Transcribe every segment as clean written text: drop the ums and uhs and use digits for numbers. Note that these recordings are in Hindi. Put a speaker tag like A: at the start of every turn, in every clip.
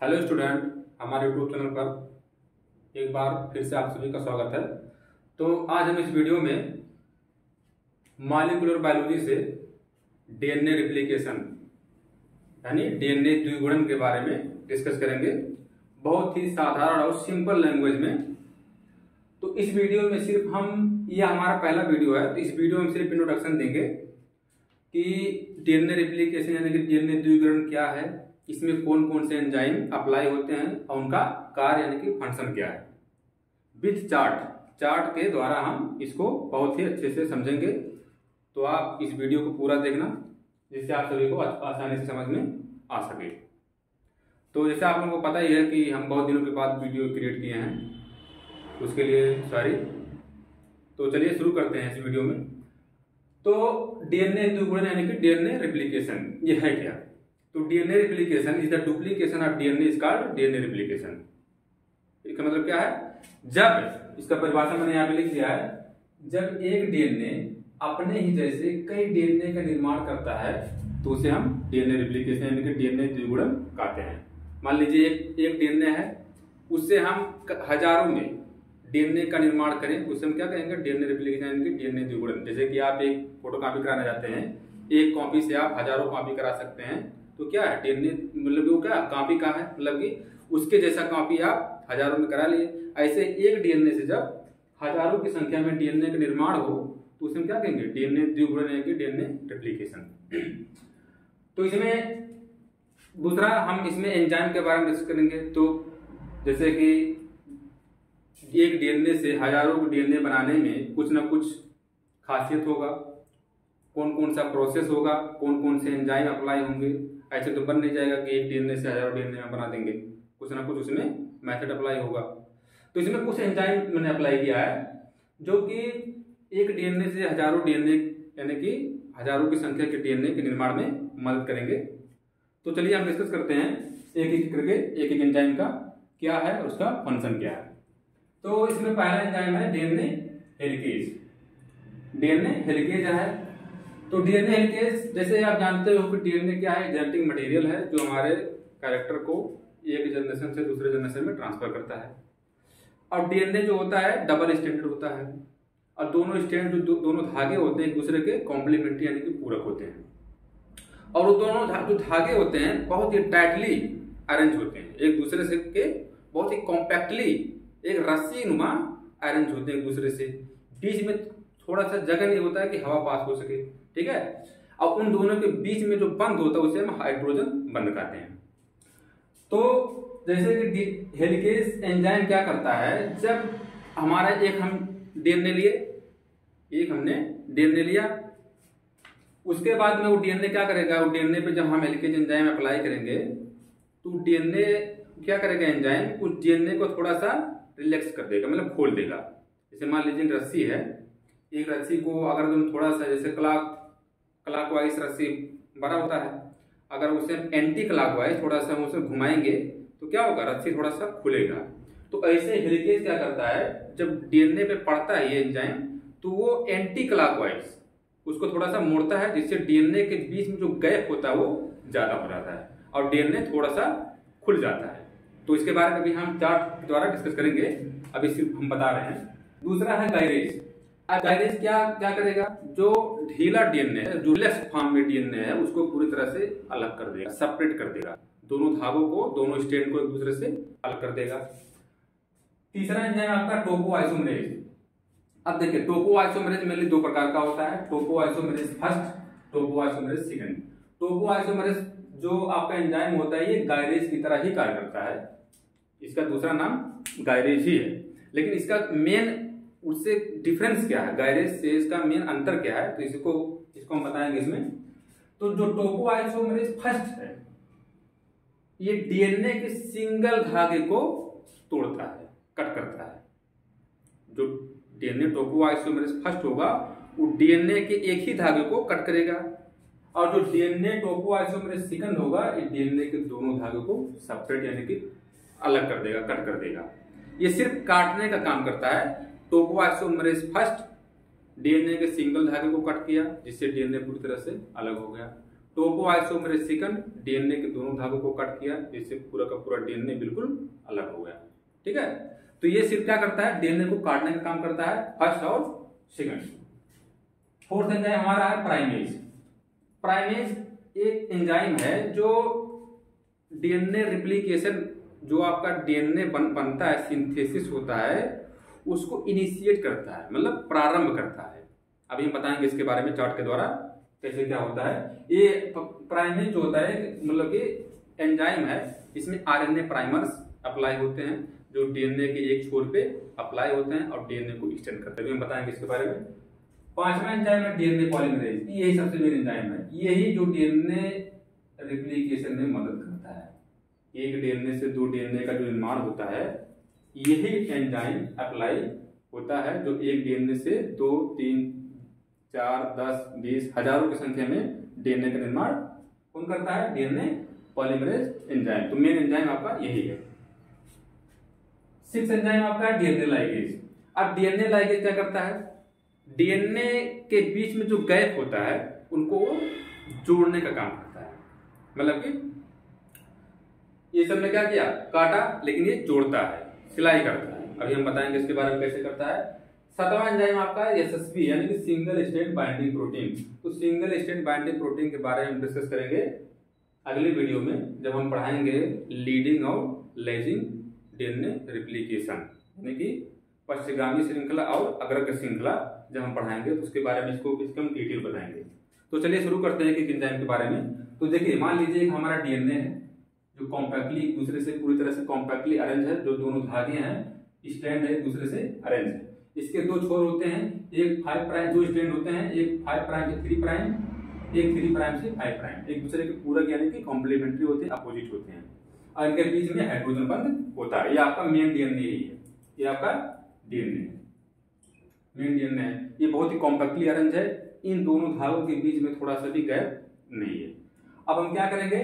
A: हेलो स्टूडेंट, हमारे यूट्यूब चैनल पर एक बार फिर से आप सभी का स्वागत है। तो आज हम इस वीडियो में मॉलिक्यूलर बायोलॉजी से डीएनए रिप्लिकेशन यानी डीएनए द्विगुणन के बारे में डिस्कस करेंगे, बहुत ही साधारण और सिंपल लैंग्वेज में। तो इस वीडियो में सिर्फ यह हमारा पहला वीडियो है, तो इस वीडियो में सिर्फ इंट्रोडक्शन देंगे कि डीएनए रिप्लिकेशन यानी कि डीएनए द्विगुणन क्या है, इसमें कौन कौन से एंजाइम अप्लाई होते हैं और उनका कार्य यानी कि फंक्शन क्या है। विथ चार्ट के द्वारा हम इसको बहुत ही अच्छे से समझेंगे। तो आप इस वीडियो को पूरा देखना जिससे आप सभी को आसानी से समझ में आ सके। तो जैसे आप लोगों को पता ही है कि हम बहुत दिनों के बाद वीडियो क्रिएट किए हैं, उसके लिए सॉरी। तो चलिए शुरू करते हैं इस वीडियो में। तो डीएनए द्विगुणन यानी कि डीएनए रिप्लिकेशन ये है क्या? तो DNA replication is the duplication of DNA is called DNA replication. इसका मतलब क्या है? जब इसका परिभाषा मैंने यहाँ पे लिख दिया है, जब एक डीएनए अपने ही जैसे कई डीएनए का निर्माण करता है तो उसे हम डीएनए रिप्लिकेशन यानी कि डीएनए द्विगुणन कहते हैं। मान लीजिए एक डीएनए है, उससे हम हजारों में डीएनए का निर्माण करें, उससे हम क्या कहेंगे? डीएनए रिप्लिकेशन यानी कि डीएनए द्विगुणन। जैसे कि आप एक फोटो कॉपी कराना चाहते हैं, एक कॉपी से आप हजारों कॉपी करा सकते हैं, तो क्या है डीएनए मतलब वो क्या कॉपी का है, मतलब कि उसके जैसा कॉपी आप हजारों में करा लिए। ऐसे एक डीएनए से जब हजारों की संख्या में डीएनए का निर्माण हो तो उसे हम क्या कहेंगे? डीएनए द्विगुणन यानी कि डीएनए रिप्लिकेशन। तो इसमें दूसरा हम इसमें एंजाइम के बारे में डिस्कस करेंगे। तो जैसे कि एक डीएनए से हजारों डीएनए बनाने में कुछ ना कुछ खासियत होगा, कौन कौन सा प्रोसेस होगा, कौन कौन से एंजाइम अप्लाई होंगे। ऐसे तो बन नहीं जाएगा कि एक डीएनए से हजारों डीएनए में बना देंगे, कुछ ना कुछ उसमें मेथड अप्लाई होगा। तो इसमें कुछ एंजाइम मैंने अप्लाई किया है जो कि एक डीएनए से हजारों डीएनए यानी कि हजारों की संख्या के डीएनए के निर्माण में मदद करेंगे। तो चलिए हम डिस्कस करते हैं एक एक करके एक एक एंजाइम का क्या है और उसका फंक्शन क्या है। तो इसमें पहला एंजाइम है डीएनए हेलिकेज। डीएनए हेलिकेज है तो डीएनए हेलिकेज जैसे आप जानते हो कि डीएनए क्या है? जेनेटिक मटेरियल है जो हमारे कैरेक्टर को एक जनरेशन से दूसरे जनरेशन में ट्रांसफर करता है। और डीएनए जो होता है डबल स्ट्रैंडेड होता है और दोनों स्ट्रैंड जो दोनों धागे होते हैं एक दूसरे के कॉम्प्लीमेंट्री यानी कि पूरक होते हैं। और वो दोनों जो धागे होते हैं बहुत ही टाइटली अरेंज होते हैं, एक दूसरे से के बहुत ही कॉम्पैक्टली एक रस्सी नुमा अरेंज होते हैं एक दूसरे से। बीच में थोड़ा सा जगह नहीं होता है कि हवा पास हो सके, ठीक है। अब उन दोनों के बीच में जो बंध होता है उसे हम हाइड्रोजन बंध कहते हैं। तो जैसे कि हेलिकेज एंजाइम क्या करता है, जब हमारा एक हम डीएनए लिए, एक हमने डीएनए लिया, उसके बाद में वो डीएनए क्या करेगा? वो डीएनए पे जब हम हेलिकेज एंजाइम अप्लाई करेंगे तो डीएनए क्या करेगा? एंजाइम उस डीएनए को थोड़ा सा रिलैक्स कर देगा, मतलब खोल देगा। जैसे मान लीजिए रस्सी है, एक रस्सी को अगर तुम थोड़ा सा जैसे क्लॉकवाइज रस्सी बड़ा होता है, अगर उसे एंटी क्लॉकवाइज थोड़ा सा हम उसे घुमाएंगे तो क्या होगा? रस्सी थोड़ा सा खुलेगा। तो ऐसे हेलिकेज क्या करता है, जब डीएनए पे पड़ता है ये एंजाइम तो वो एंटी क्लॉकवाइज उसको थोड़ा सा मोड़ता है, जिससे डीएनए के बीच में जो गैप होता है वो ज्यादा हो जाता है और डीएनए थोड़ा सा खुल जाता है। तो इसके बारे में भी हम चार्ट द्वारा डिस्कस करेंगे, अभी सिर्फ हम बता रहे हैं। दूसरा है गायरेज। गायरेज क्या करेगा? जो ढीला डीएनए है, जो लेस फॉर्म में डीएनए है, उसको पूरी तरह से अलग कर देगा, सेपरेट कर देगा, दोनों धागों को, दोनों स्ट्रैंड को एक दूसरे से अलग कर देगा। तीसरा एंजाइम आपका टोपोआइसोमरेज। अब देखिए टोपोआइसोमरेज मेनली दो प्रकार का होता है, topoisomerase first, topoisomerase second. Topoisomerase जो आपका एंजाइम होता है ये गायरेज की तरह ही कार्य करता है, इसका दूसरा नाम गायरेज ही है। लेकिन इसका मेन उससे डिफरेंस क्या है, गायरेज से इसका मेन अंतर क्या है, तो इसको हम बताएंगे इसमें। तो जो टोपोआइसोमरेज फर्स्ट है ये डीएनए के सिंगल धागे को तोड़ता है, कट करता है। जो डीएनए टोपोआइसोमरेज फर्स्ट होगा वो डीएनए के एक ही धागे को कट करेगा, और जो डीएनए टोपोआइसोमरेज सेकंड होगा ये डीएनए के दोनों धागे को सेपरेट यानी कि अलग कर देगा, कट कर देगा। ये सिर्फ काटने का काम करता है। टोपोआइसोमरेज फर्स्ट डीएनए के सिंगल धागे को कट किया जिससे डीएनए पूरी तरह से अलग हो गया, टोपोआइसोमरेज सेकंड, डीएनए के दोनों धागों को कट किया, इससे पूरा का पूरा डीएनए बिल्कुल अलग हो गया। ठीक है, तो ये सिर्फ क्या करता है, डीएनए को काटने का काम करता है, फर्स्ट और सेकंड। फोर्थ एंजाइम हमारा है प्राइमेज। प्राइमेज एक एंजाइम है जो डीएनए रिप्लिकेशन, जो आपका डीएनए बनता है, सिंथेसिस होता है, उसको इनिशिएट करता है, मतलब प्रारंभ करता है। अभी हम बताएंगे इसके बारे में चार्ट के द्वारा कैसे क्या होता है। ये प्राइमेज जो होता है मतलब कि एंजाइम है, इसमें आरएनए प्राइमर्स अप्लाई होते हैं जो डीएनए के एक छोर पे अप्लाई होते हैं और डीएनए को एक्सटेंड करते हैं। हम बताएंगे इसके बारे में। पांचवा एंजाइम है डीएनए पॉलीमरेज। यही सबसे मेन एंजाइम है, यही जो डीएनए रिप्लिकेशन में मदद करता है। एक डीएनए से दो डीएनए का जो निर्माण होता है, यही एंजाइम अप्लाई होता है, जो एक डीएनए से 2, 3, 4, 10, 20 हजारों की संख्या में डीएनए का निर्माण कौन करता है, डीएनए पॉलीमरेज एंजाइम। तो मेन एंजाइम आपका यही है। सिक्स एंजाइम आपका डीएनए लाइगेज। अब डीएनए लाइगेज क्या करता है, डीएनए के बीच में जो गैप होता है उनको जोड़ने का काम करता है। मतलब कि ये सब ने क्या किया, काटा, लेकिन ये जोड़ता है, सिलाई करता है। अभी हम बताएंगे इसके बारे में कैसे करता है। सातवां एंजाइम आपका एसएसबी यानी कि सिंगल स्ट्रैंड बाइंडिंग प्रोटीन। तो सिंगल स्ट्रैंड बाइंडिंग प्रोटीन के बारे में हम डिस्कस करेंगे अगली वीडियो में, जब हम पढ़ाएंगे लीडिंग और लैजिंग डीएनए रिप्लिकेशन, यानी कि पश्चगामी श्रृंखला और अग्रग श्रृंखला जब हम पढ़ाएंगे तो उसके बारे में इसको हम डिटेल बताएंगे। तो चलिए शुरू करते हैं कि एंजाइम के बारे में। तो देखिए, मान लीजिए हमारा डीएनए है जो कॉम्पैक्टली एक दूसरे से पूरी तरह से कॉम्पैक्टली अरेंज है, जो दोनों धागे हैं स्ट्रैंड है एक दूसरे से अरेंज है। इसके दो छोर होते हैं, एक 5 प्राइम, दो स्ट्रैंड होते हैं, एक 5 प्राइम से 3 प्राइम, एक 3 प्राइम से 5 प्राइम, एक दूसरे के पूरक यानी कि कॉम्प्लीमेंट्री होते हैं, अपोजिट होते हैं, और इनके बीच में हाइड्रोजन बंध होता है। ये आपका मेन डीएनए ही है, ये आपका डीएनए है, मेन डीएनए है। ये बहुत ही कॉम्पैक्टली अरेंज है, इन दोनों धागों के बीच में थोड़ा सा भी गैप नहीं है। अब हम क्या करेंगे,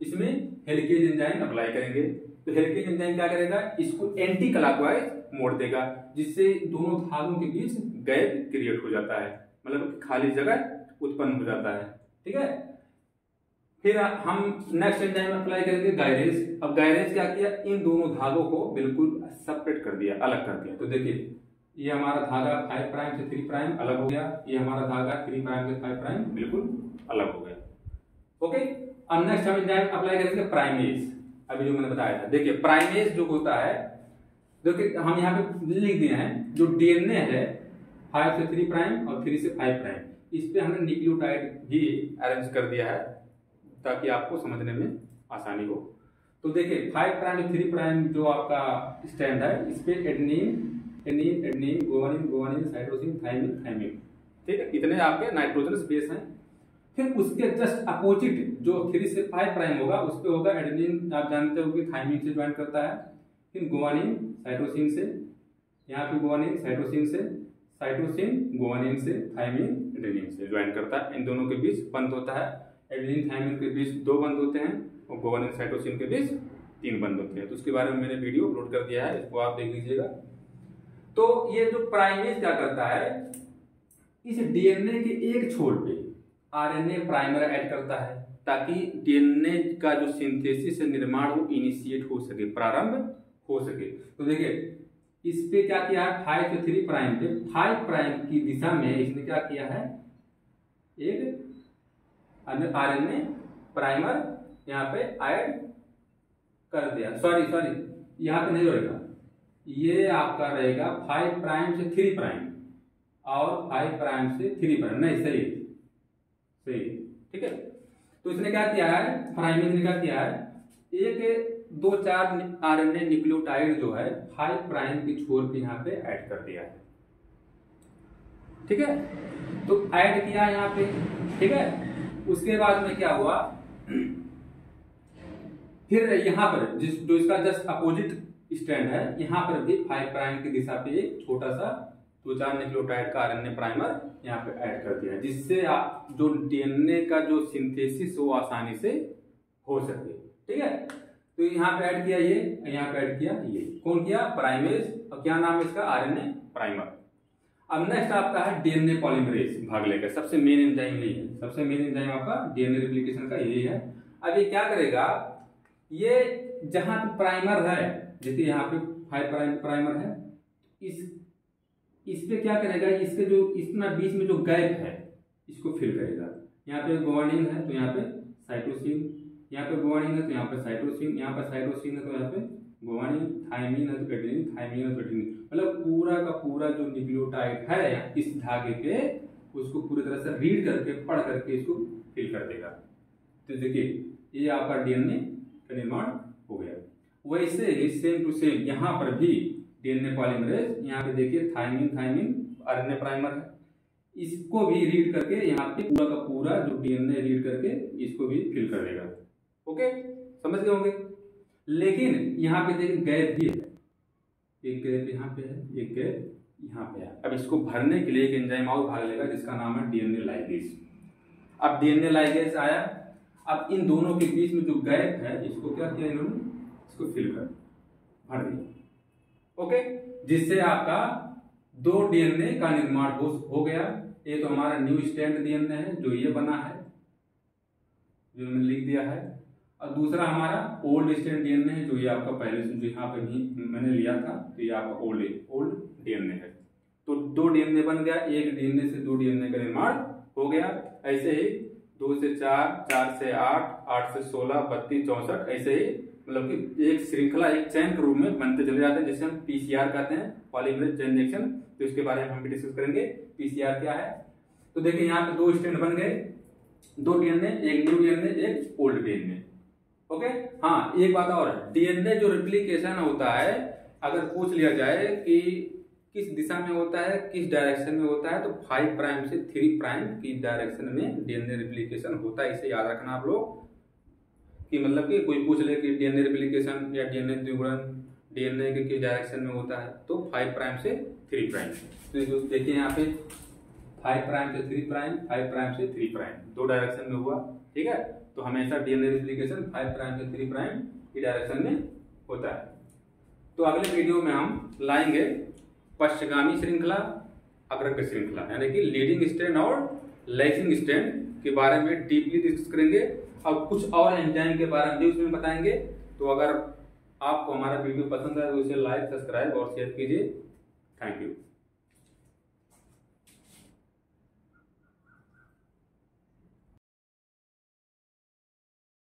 A: इसमें हेलिकेज एंजाइम अप्लाई करेंगे। तो हेलिकेज एंजाइम क्या करेगा, इसको एंटी क्लॉकवाइज मोड़ देगा, जिससे दोनों धागों के बीच गैप क्रिएट हो जाता है, मतलब खाली जगह उत्पन्न हो जाता है। ठीक है, फिर हम नेक्स्ट एंजाइम अप्लाई करेंगे गायरेज। अब गायरेज क्या किया, इन दोनों धागों को बिल्कुल सेपरेट कर दिया, अलग कर दिया। तो देखिए, ये हमारा धागा 5 प्राइम से 3 प्राइम अलग हो गया, ये हमारा धागा 3 प्राइम से 5 प्राइम बिल्कुल अलग हो गया। ओके, अब नेक्स्ट हम एंजाइम अप्लाई करेंगे प्राइमेज। अभी जो मैंने बताया था, देखिए प्राइमेज जो होता है, देखिए हम यहाँ पे लिख दिए हैं, जो डीएनए है 5 से 3 प्राइम और 3 से 5 प्राइम, इस पे हमने न्यूक्लियोटाइड भी अरेंज कर दिया है ताकि आपको समझने में आसानी हो। तो देखिए 5 प्राइम से 3 प्राइम जो आपका स्टैंड है, इस पे adenine adenine adenine guanine guanine cytosine thymine thymine, ठीक है, इतने आपके नाइट्रोजनस बेस हैं। फिर उसके जस्ट अपोजिट जो 3 से 5 प्राइम होगा, उस पे होगा एडेनिन, आप जानते हो कि थाइमिन से ज्वाइन करता है, फिर गुआनिन साइटोसिन से, यहाँ पे गुआनिन साइटोसिन से, साइटोसिन गुआनिन से, थाइमिन एडेनिन से ज्वाइन करता है। इन दोनों के बीच बंध होता है, एडेनिन थाइमिन के बीच 2 बंध होते हैं और गुआनिन साइटोसिन के बीच 3 बंध होते हैं। तो उसके बारे में मैंने वीडियो अपलोड कर दिया है, इसको आप देख लीजिएगा। तो ये जो प्राइमेज क्या करता है, इस डीएनए के एक छोर पे आरएनए प्राइमर ऐड करता है ताकि डीएनए का जो सिंथेसिस निर्माण वो इनिशिएट हो सके, प्रारंभ हो सके। तो देखिए इस पे क्या किया है, 5 से 3 प्राइम पे 5 प्राइम की दिशा में इसने क्या किया है, एक आरएनए प्राइमर यहाँ पे ऐड कर दिया। सॉरी यहाँ पे नहीं रहेगा, ये आपका रहेगा 5 प्राइम से 3 प्राइम और 5 प्राइम से 3 प्राइम, नहीं सही सही, ठीक है। तो इसने क्या किया है, प्राइमेज ने क्या किया है, एक 2-4 आरएनए न्यूक्लियोटाइड जो है 5 प्राइम की छोर पे यहाँ पे ऐड कर दिया है, ठीक है। तो ऐड किया यहाँ पे, ठीक है। उसके बाद में क्या हुआ, फिर यहाँ पर जो इसका जस्ट अपोजिट स्टैंड है, यहाँ पर भी 5 प्राइम की दिशा पे एक छोटा सा 2-4 न्यूक्लियोटाइड का आरएनए प्राइमर यहाँ पे ऐड कर दिया, जिससे आप जो डीएनए का जो सिंथेसिस वो आसानी से हो सके, ठीक है। तो यहाँ पे ऐड किया ये, यहाँ पे ऐड किया ये, कौन किया, प्राइमेज, और क्या नाम है इसका, आरएनए प्राइमर। अब नेक्स्ट आपका है डीएनए पॉलीमरेज भाग लेकर, सबसे मेन एंजाइम यही है, सबसे मेन एंजाइम आपका डीएनए रिप्लिकेशन का यही है। अब ये क्या करेगा, ये जहां पे प्राइमर है, जैसे यहाँ पे 5 प्राइमर है, इस पे क्या करेगा, इसके जो इतना बीच में जो गैप है इसको फिल करेगा। यहाँ पे गुआनिन है तो यहाँ पे साइटोसिन, यहाँ पे गुआनिन है तो यहाँ पे साइटोसिन, यहाँ पे साइटोसिन है तो यहाँ पे गुआनिन, थायमिन है तो एडेनिन, थायमिन है तो एडेनिन, मतलब पूरा का पूरा जो न्यूक्लियोटाइड है इस धागे पे उसको पूरी तरह से रीड करके पढ़ करके इसको फिल कर देगा। तो देखिए ये आपका डीएनए का निर्माण हो गया। वैसे ही सेम टू सेम यहाँ पर भी डीएनए पॉलीमरेज, यहाँ पे देखिए थायमिन आरएनए प्राइमर है, इसको भी रीड करके यहाँ पे पूरा का पूरा जो डीएनए रीड करके इसको भी फिल कर देगा। ओके, समझ गए होंगे। लेकिन यहाँ पे देखिए गैप भी है, एक गैप यहाँ पे है, एक गैप यहाँ पे है। अब इसको भरने के लिए एक एंजाइम और भाग लेगा जिसका नाम है डीएनए लाइगेज। अब डीएनए लाइगेज आया, अब इन दोनों के बीच में जो गैप है इसको क्या किया इन्होंने, इसको फिल कर भर दिया। ओके, जिससे आपका 2 डीएनए का निर्माण हो गया। ये तो हमारा न्यू स्टैंड डीएनए है जो ये बना है, जो मैंने लिख दिया है, और दूसरा हमारा ओल्ड स्टैंड डीएनए है जो ये आपका पहले से जो यहाँ पे भी मैंने लिया था, तो ये आपका ओल्ड डीएनए है। तो 2 डीएनए बन गया, एक डीएनए से 2 डीएनए का निर्माण हो गया। ऐसे ही 2 से 4, 4 से 8, 8 से 16, 32, 64, ऐसे ही मतलब कि एक श्रृंखला, एक चैन के रूप में बनते चले जाते हैं, जिसे हम पीसीआर कहते हैं, पॉलीमरेज चेन रिएक्शन। तो इसके बारे में हम भी डिस्कस करेंगे पीसीआर क्या है। तो देखिए यहाँ पे 2 स्टैंड बन गए, 2 डीएनए, एक न्यू डीएनए, एक ओल्ड डीएनए। ओके, हाँ एक बात और है, डीएनए जो रिप्लिकेशन होता है, अगर पूछ लिया जाए कि किस दिशा में होता है, किस डायरेक्शन में होता है, तो 5 प्राइम से 3 प्राइम की डायरेक्शन में डीएनए रिप्लिकेशन होता है। इसे याद रखना आप लोग कि मतलब कि कोई पूछ ले कि डीएनए रिप्लिकेशन या डीएनए द्विगुणन डीएनए के किस डायरेक्शन में होता है, तो 5 प्राइम से 3 प्राइम। तो देखिए यहाँ पे 5 प्राइम से 3 प्राइम, 5 प्राइम से 3 प्राइम, 2 डायरेक्शन में हुआ। ठीक है, तो हमेशा डीएनए रिप्लिकेशन 5 प्राइम से 3 प्राइम की डायरेक्शन में होता है। तो अगले वीडियो में हम लाएंगे पश्चगामी श्रृंखला, अग्रग श्रृंखला, यानी कि लीडिंग स्ट्रैंड और लैगिंग स्ट्रैंड के बारे में डीपली डिस्कस करेंगे, और कुछ और एंजाइम के बारे में भी उसमें बताएंगे। तो अगर आपको हमारा वीडियो पसंद आए तो इसे लाइक, सब्सक्राइब और शेयर कीजिए। Thank you.